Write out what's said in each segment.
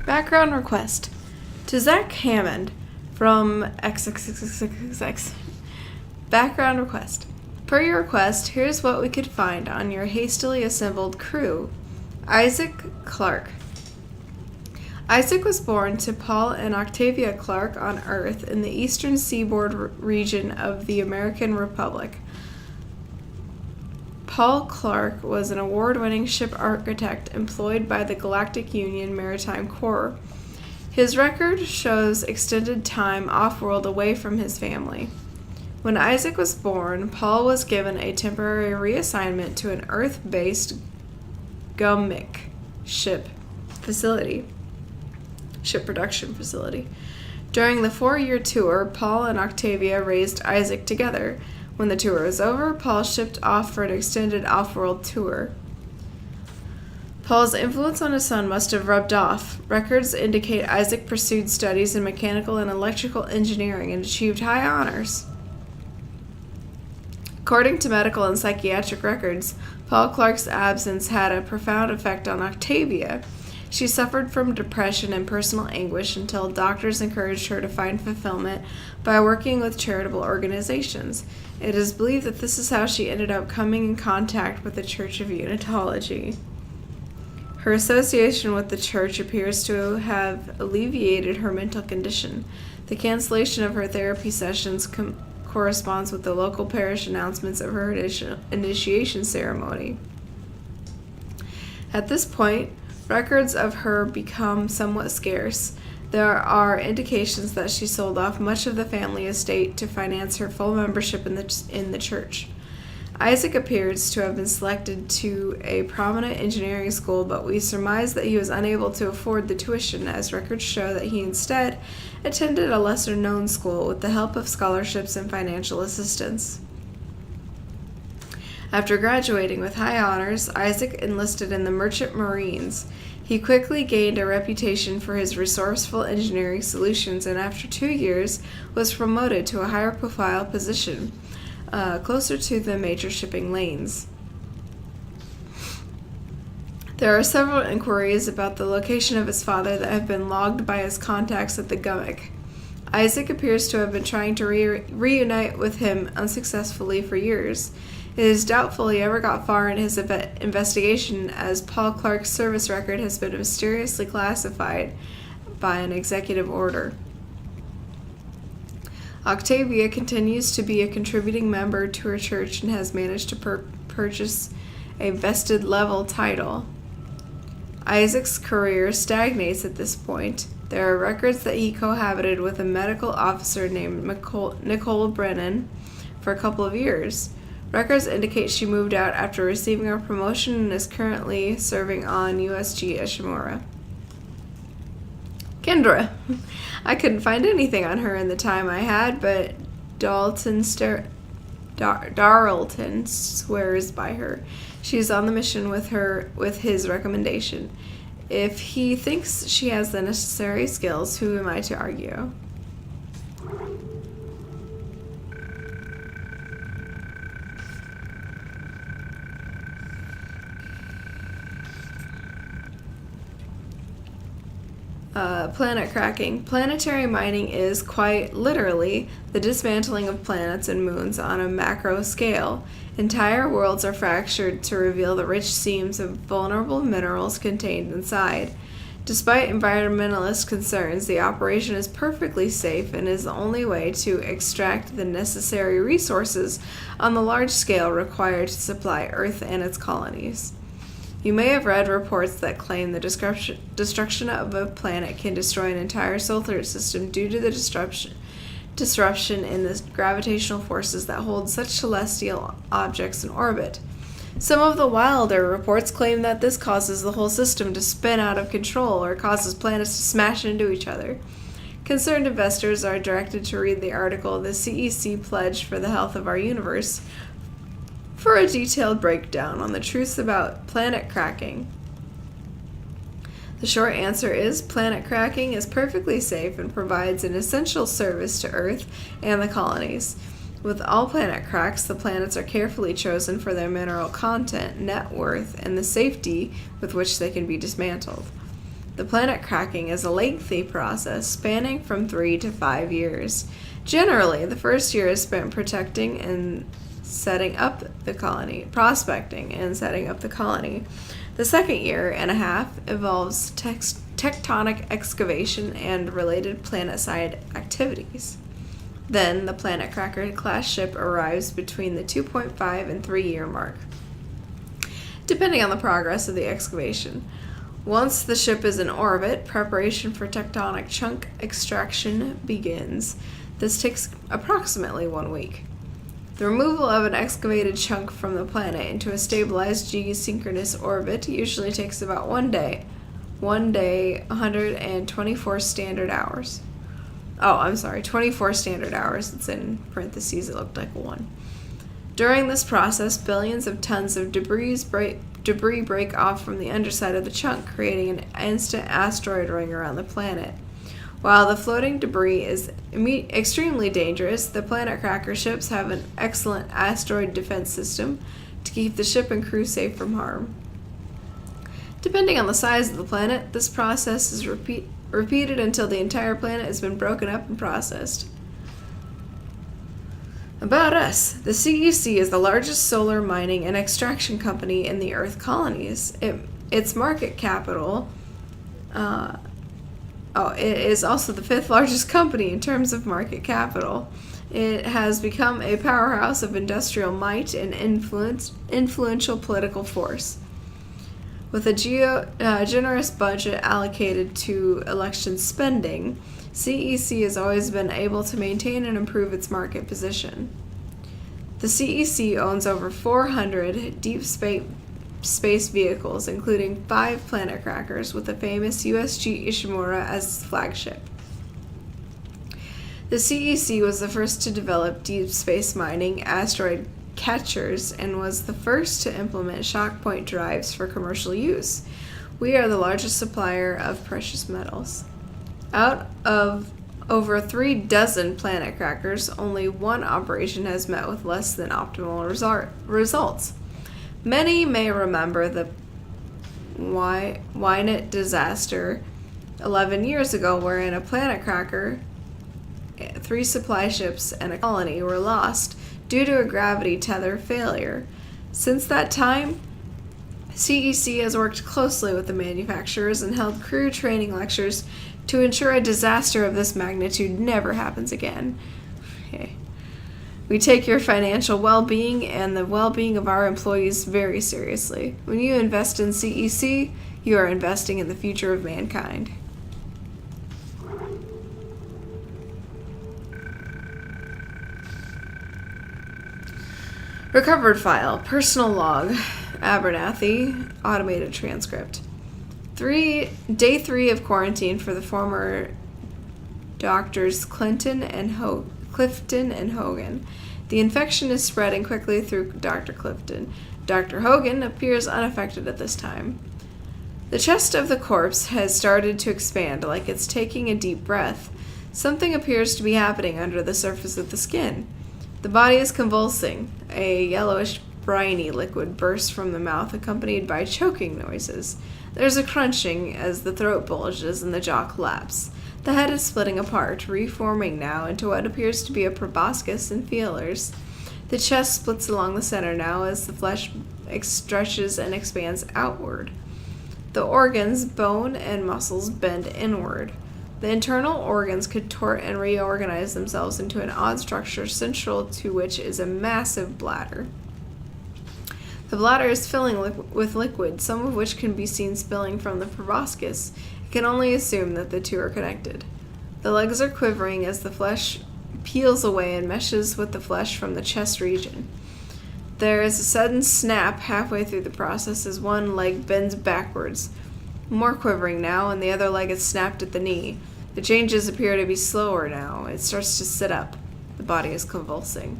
Background request. To Zach Hammond from XXXXX. Background request. Per your request, here's what we could find on your hastily assembled crew. Isaac Clarke. Isaac was born to Paul and Octavia Clarke on Earth in the eastern seaboard region of the American Republic. Paul Clarke was an award-winning ship architect employed by the Galactic Union Maritime Corps. His record shows extended time off-world away from his family. When Isaac was born, Paul was given a temporary reassignment to an Earth-based GUMIC ship production facility. During the 4-year tour, Paul and Octavia raised Isaac together. When the tour was over, Paul shipped off for an extended off-world tour. Paul's influence on his son must have rubbed off. Records indicate Isaac pursued studies in mechanical and electrical engineering and achieved high honors. According to medical and psychiatric records, Paul Clarke's absence had a profound effect on Octavia. She suffered from depression and personal anguish until doctors encouraged her to find fulfillment by working with charitable organizations. It is believed that this is how she ended up coming in contact with the Church of Unitology. Her association with the church appears to have alleviated her mental condition. The cancellation of her therapy sessions corresponds with the local parish announcements of her initiation ceremony. At this point, records of her become somewhat scarce. There are indications that she sold off much of the family estate to finance her full membership in the church. Isaac appears to have been selected to a prominent engineering school, but we surmise that he was unable to afford the tuition, as records show that he instead attended a lesser-known school with the help of scholarships and financial assistance. After graduating with high honors, Isaac enlisted in the Merchant Marines. He quickly gained a reputation for his resourceful engineering solutions, and after 2 years was promoted to a higher profile position, closer to the major shipping lanes. There are several inquiries about the location of his father that have been logged by his contacts at the GUMIC. Isaac appears to have been trying to reunite with him unsuccessfully for years. It is doubtful he ever got far in his investigation, as Paul Clarke's service record has been mysteriously classified by an executive order. Octavia continues to be a contributing member to her church and has managed to purchase a vested level title. Isaac's career stagnates at this point. There are records that he cohabited with a medical officer named Nicole Brennan for a couple of years. Records indicate she moved out after receiving a promotion and is currently serving on USG Ishimura. Kendra. I couldn't find anything on her in the time I had, but Darlton swears by her. She's on the mission with his recommendation. If he thinks she has the necessary skills, who am I to argue? Planet cracking. Planetary mining is, quite literally, the dismantling of planets and moons on a macro scale. Entire worlds are fractured to reveal the rich seams of vulnerable minerals contained inside. Despite environmentalist concerns, the operation is perfectly safe and is the only way to extract the necessary resources on the large scale required to supply Earth and its colonies. You may have read reports that claim the destruction of a planet can destroy an entire solar system due to the disruption in the gravitational forces that hold such celestial objects in orbit. Some of the wilder reports claim that this causes the whole system to spin out of control or causes planets to smash into each other. Concerned investors are directed to read the article "The CEC Pledge for the Health of Our Universe" for a detailed breakdown on the truths about planet cracking. The short answer is planet cracking is perfectly safe and provides an essential service to Earth and the colonies. With all planet cracks, the planets are carefully chosen for their mineral content, net worth, and the safety with which they can be dismantled. The planet cracking is a lengthy process spanning from 3 to 5 years. Generally, the first year is spent prospecting and setting up the colony. The second year and a half involves tectonic excavation and related planet-side activities. Then, the Planet Cracker class ship arrives between the 2.5 and 3 year mark, depending on the progress of the excavation. Once the ship is in orbit, preparation for tectonic chunk extraction begins. This takes approximately 1 week. The removal of an excavated chunk from the planet into a stabilized geosynchronous orbit usually takes about 1 day. 1 day, 124 standard hours. 24 standard hours. It's in parentheses. It looked like 1. During this process, billions of tons of debris break off from the underside of the chunk, creating an instant asteroid ring around the planet. While the floating debris is extremely dangerous, the Planet Cracker ships have an excellent asteroid defense system to keep the ship and crew safe from harm. Depending on the size of the planet, this process is repeated until the entire planet has been broken up and processed. About us. The CEC is the largest solar mining and extraction company in the Earth colonies. Its market capital it is also the 5th largest company in terms of market capital. It has become a powerhouse of industrial might and influential political force. With a generous budget allocated to election spending, CEC has always been able to maintain and improve its market position. The CEC owns over 400 deep space vehicles, including 5 planet crackers, with the famous USG Ishimura as its flagship. The CEC was the first to develop deep space mining asteroid catchers and was the first to implement shock point drives for commercial use. We are the largest supplier of precious metals. Out of over 36 planet crackers, only 1 operation has met with less than optimal results. Many may remember the Wynett disaster 11 years ago, wherein a planet cracker, 3 supply ships, and a colony were lost due to a gravity tether failure. Since that time, CEC has worked closely with the manufacturers and held crew training lectures to ensure a disaster of this magnitude never happens again. Okay. We take your financial well-being and the well-being of our employees very seriously. When you invest in CEC, you are investing in the future of mankind. Recovered file, personal log, Abernathy, automated transcript. Day 3 of quarantine for the former doctors Clifton and Hogan. The infection is spreading quickly through Dr. Clifton. Dr. Hogan appears unaffected at this time. The chest of the corpse has started to expand like it's taking a deep breath. Something appears to be happening under the surface of the skin. The body is convulsing. A yellowish, briny liquid bursts from the mouth, accompanied by choking noises. There's a crunching as the throat bulges and the jaw collapses. The head is splitting apart, reforming now into what appears to be a proboscis and feelers. The chest splits along the center now as the flesh stretches and expands outward. The organs, bone and muscles, bend inward. The internal organs contort and reorganize themselves into an odd structure central to which is a massive bladder. The bladder is filling with liquid, some of which can be seen spilling from the proboscis. It can only assume that the two are connected. The legs are quivering as the flesh peels away and meshes with the flesh from the chest region. There is a sudden snap halfway through the process as one leg bends backwards. More quivering now, and the other leg is snapped at the knee. The changes appear to be slower now. It starts to sit up. The body is convulsing.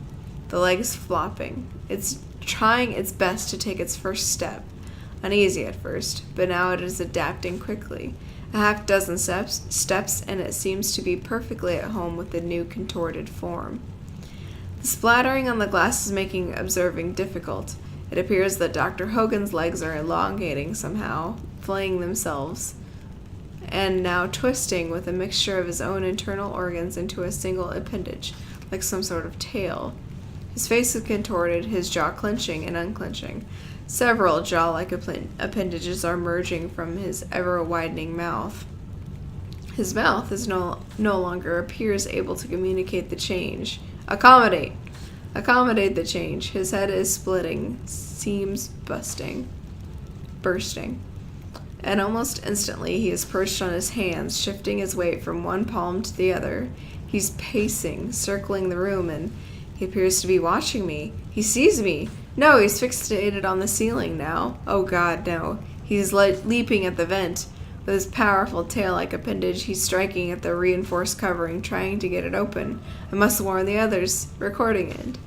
The leg is flopping. It's trying its best to take its first step. Uneasy at first, but now it is adapting quickly. A half-dozen steps, and it seems to be perfectly at home with the new contorted form. The splattering on the glass is making observing difficult. It appears that Dr. Hogan's legs are elongating somehow, flaying themselves, and now twisting with a mixture of his own internal organs into a single appendage, like some sort of tail. His face is contorted, his jaw clenching and unclenching. Several jaw-like appendages are merging from his ever-widening mouth. His mouth no longer appears able to communicate the change. Accommodate the change. His head is splitting, seams bursting. And almost instantly he is perched on his hands, shifting his weight from one palm to the other. He's pacing, circling the room, and he appears to be watching me. He sees me. No, he's fixated on the ceiling now. Oh God, no. He's leaping at the vent. With his powerful tail-like appendage, he's striking at the reinforced covering, trying to get it open. I must warn the others. Recording end.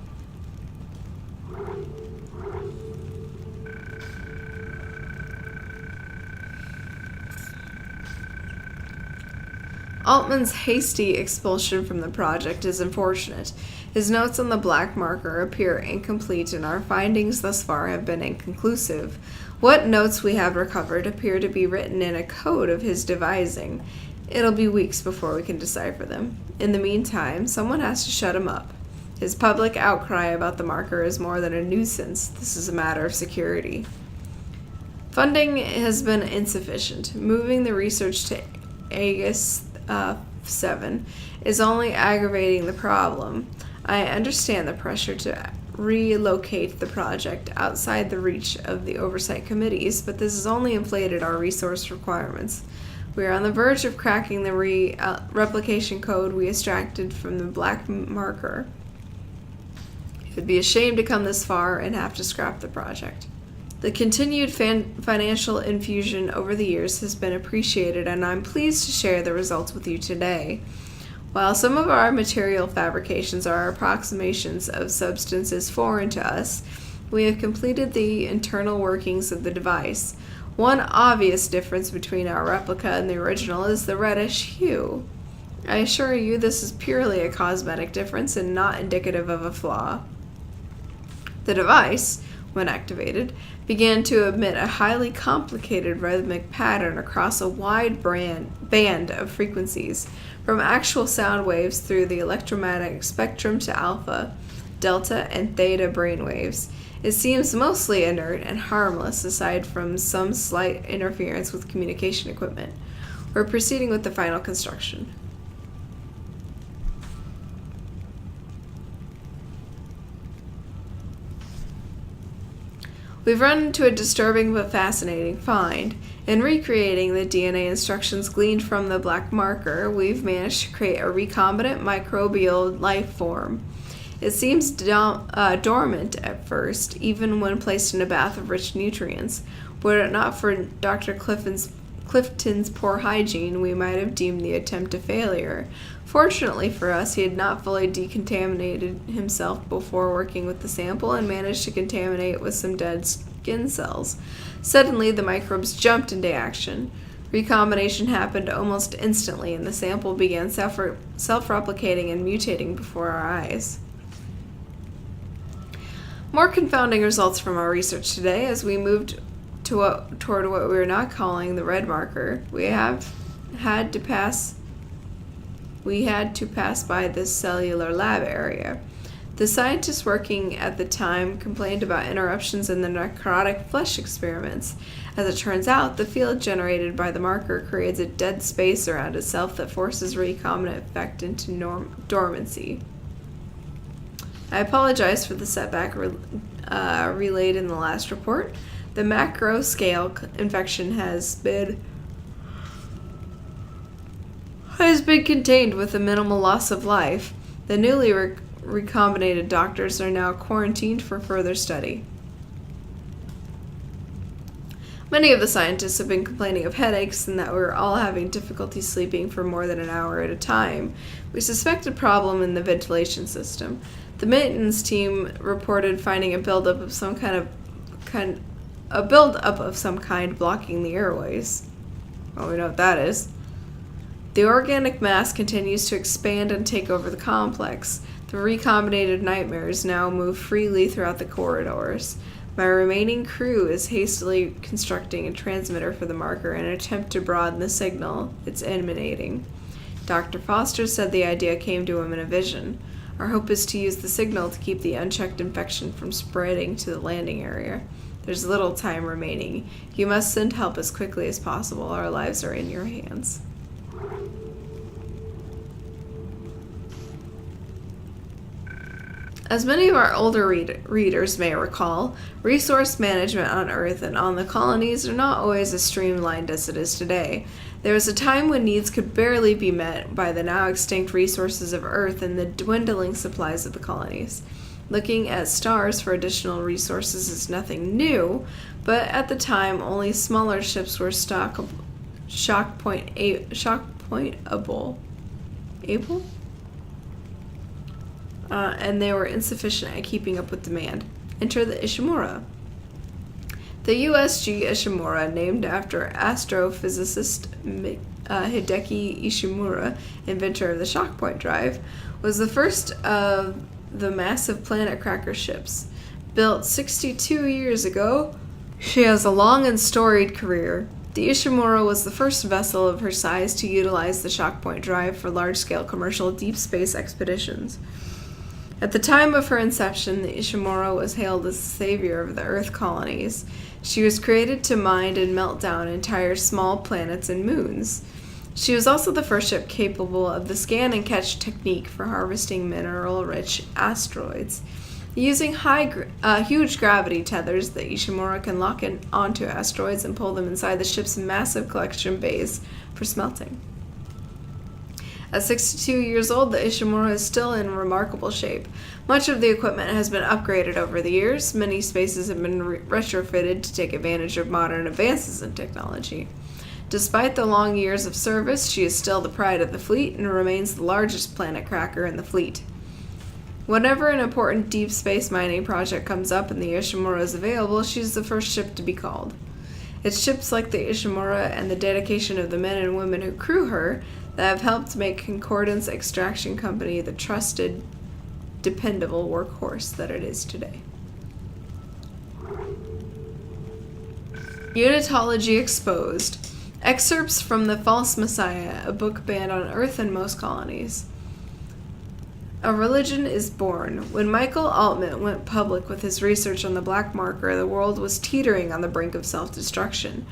Altman's hasty expulsion from the project is unfortunate. His notes on the black marker appear incomplete, and our findings thus far have been inconclusive. What notes we have recovered appear to be written in a code of his devising. It'll be weeks before we can decipher them. In the meantime, someone has to shut him up. His public outcry about the marker is more than a nuisance. This is a matter of security. Funding has been insufficient. Moving the research to Aegis 7 is only aggravating the problem. I understand the pressure to relocate the project outside the reach of the oversight committees, but this has only inflated our resource requirements. We are on the verge of cracking the replication code we extracted from the black marker. It would be a shame to come this far and have to scrap the project. The continued financial infusion over the years has been appreciated, and I'm pleased to share the results with you today. While some of our material fabrications are approximations of substances foreign to us, we have completed the internal workings of the device. One obvious difference between our replica and the original is the reddish hue. I assure you this is purely a cosmetic difference and not indicative of a flaw. The device, when activated, began to emit a highly complicated rhythmic pattern across a wide band of frequencies, from actual sound waves through the electromagnetic spectrum to alpha, delta, and theta brainwaves. It seems mostly inert and harmless aside from some slight interference with communication equipment. We're proceeding with the final construction. We've run into a disturbing but fascinating find. In recreating the DNA instructions gleaned from the black marker, we've managed to create a recombinant microbial life form. It seems dormant at first, even when placed in a bath of rich nutrients. Were it not for Dr. Clifton's poor hygiene, we might have deemed the attempt a failure. Fortunately for us, he had not fully decontaminated himself before working with the sample and managed to contaminate it with some dead skin cells. Suddenly, the microbes jumped into action. Recombination happened almost instantly, and the sample began self-replicating and mutating before our eyes. More confounding results from our research today as we moved toward what we are now calling the red marker. We had to pass by this cellular lab area. The scientists working at the time complained about interruptions in the necrotic flesh experiments. As it turns out, the field generated by the marker creates a dead space around itself that forces recombinant effect into dormancy. I apologize for the setback relayed in the last report. The macro-scale infection has been contained with a minimal loss of life. The newly recombinated doctors are now quarantined for further study. Many of the scientists have been complaining of headaches and that we're all having difficulty sleeping for more than an hour at a time. We suspect a problem in the ventilation system. The maintenance team reported finding a buildup of some kind blocking the airways. Well, we know what that is. The organic mass continues to expand and take over the complex. The The recombinated nightmares now move freely throughout the corridors. My remaining crew is hastily constructing a transmitter for the marker in an attempt to broaden the signal it's emanating. Dr. Foster said the idea came to him in a vision. Our hope is to use the signal to keep the unchecked infection from spreading to the landing area. There's little time remaining. You must send help as quickly as possible. Our lives are in your hands. As many of our older readers may recall, resource management on Earth and on the colonies are not always as streamlined as it is today. There was a time when needs could barely be met by the now extinct resources of Earth and the dwindling supplies of the colonies. Looking at stars for additional resources is nothing new, but at the time only smaller ships were able? And they were insufficient at keeping up with demand. Enter the Ishimura. The USG Ishimura, named after astrophysicist Hideki Ishimura, inventor of the shockpoint drive, was the first of the massive planet cracker ships. Built 62 years ago, she has a long and storied career. The Ishimura was the first vessel of her size to utilize the shockpoint drive for large-scale commercial deep space expeditions. At the time of her inception, the Ishimura was hailed as the savior of the Earth colonies. She was created to mine and melt down entire small planets and moons. She was also the first ship capable of the scan and catch technique for harvesting mineral-rich asteroids. Using huge gravity tethers, the Ishimura can lock onto asteroids and pull them inside the ship's massive collection bays for smelting. At 62 years old, the Ishimura is still in remarkable shape. Much of the equipment has been upgraded over the years. Many spaces have been retrofitted to take advantage of modern advances in technology. Despite the long years of service, she is still the pride of the fleet and remains the largest planet cracker in the fleet. Whenever an important deep space mining project comes up and the Ishimura is available, she's the first ship to be called. It's ships like the Ishimura and the dedication of the men and women who crew her that have helped make Concordance Extraction Company the trusted, dependable workhorse that it is today. Unitology Exposed. Excerpts from The False Messiah, a book banned on Earth and most colonies. A religion is born. When Michael Altman went public with his research on the black marker, the world was teetering on the brink of self-destruction.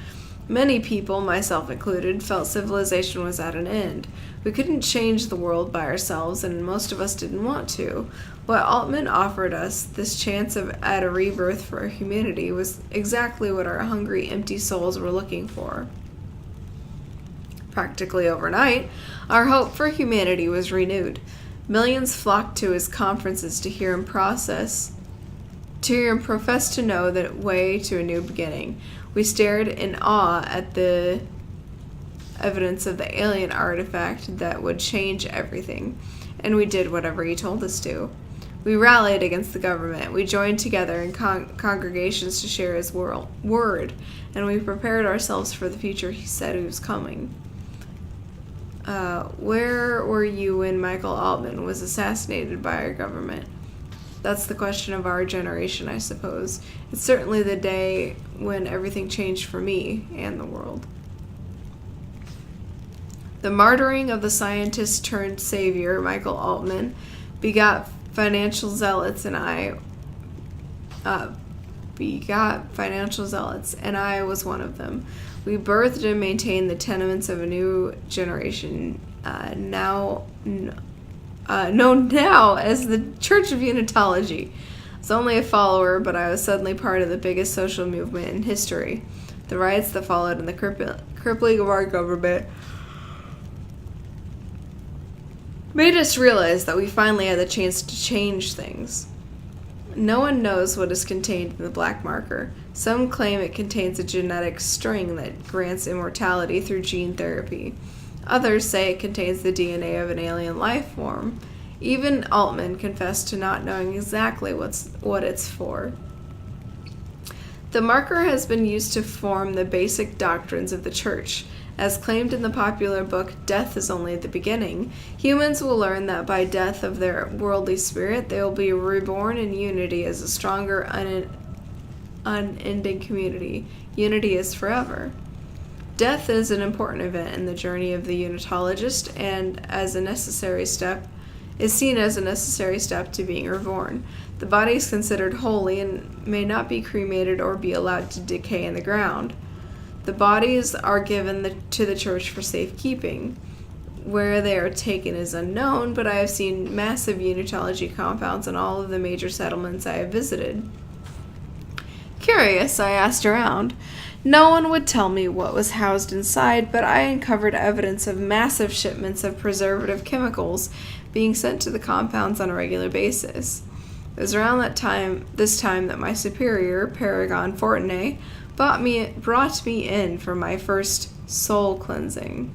Many people, myself included, felt civilization was at an end. We couldn't change the world by ourselves, and most of us didn't want to. What Altman offered us, this chance at a rebirth for humanity, was exactly what our hungry, empty souls were looking for. Practically overnight, our hope for humanity was renewed. Millions flocked to his conferences to hear him profess to know the way to a new beginning. We stared in awe at the evidence of the alien artifact that would change everything, and we did whatever he told us to. We rallied against the government. We joined together in congregations to share his word, and we prepared ourselves for the future he said he was coming. Where were you when Michael Altman was assassinated by our government? That's the question of our generation, I suppose. It's certainly the day when everything changed for me and the world. The martyring of the scientist turned savior, Michael Altman, begot financial zealots, and I was one of them. We birthed and maintained the tenements of a new generation, known now as the Church of Unitology. I was only a follower, but I was suddenly part of the biggest social movement in history. The riots that followed and the crippling of our government made us realize that we finally had the chance to change things. No one knows what is contained in the black marker. Some claim it contains a genetic string that grants immortality through gene therapy. Others say it contains the DNA of an alien life form. Even Altman confessed to not knowing exactly what it's for. The marker has been used to form the basic doctrines of the Church. As claimed in the popular book Death is Only the Beginning, humans will learn that by death of their worldly spirit, they will be reborn in unity as a stronger, unending community. Unity is forever. Death is an important event in the journey of the Unitologist and is seen as a necessary step to being reborn. The body is considered holy and may not be cremated or be allowed to decay in the ground. The bodies are given to the church for safekeeping. Where they are taken is unknown, but I have seen massive Unitology compounds in all of the major settlements I have visited. Curious, I asked around. No one would tell me what was housed inside, but I uncovered evidence of massive shipments of preservative chemicals being sent to the compounds on a regular basis. It was around this time that my superior, Paragon Fortenay, brought me in for my first soul cleansing.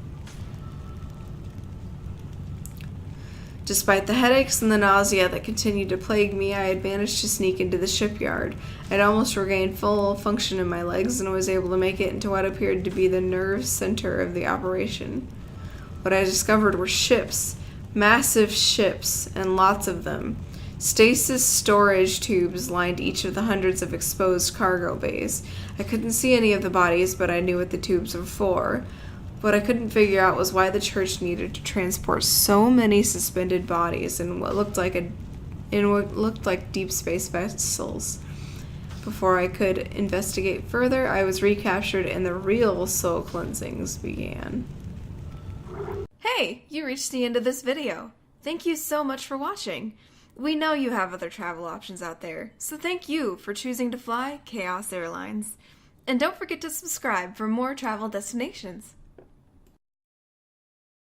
Despite the headaches and the nausea that continued to plague me, I had managed to sneak into the shipyard. I'd almost regained full function in my legs and was able to make it into what appeared to be the nerve center of the operation. What I discovered were ships, massive ships, and lots of them. Stasis storage tubes lined each of the hundreds of exposed cargo bays. I couldn't see any of the bodies, but I knew what the tubes were for. What I couldn't figure out was why the church needed to transport so many suspended bodies in what looked like deep space vessels. Before I could investigate further, I was recaptured and the real soul cleansings began. Hey, you reached the end of this video. Thank you so much for watching. We know you have other travel options out there, so thank you for choosing to fly Chaos Airlines. And don't forget to subscribe for more travel destinations.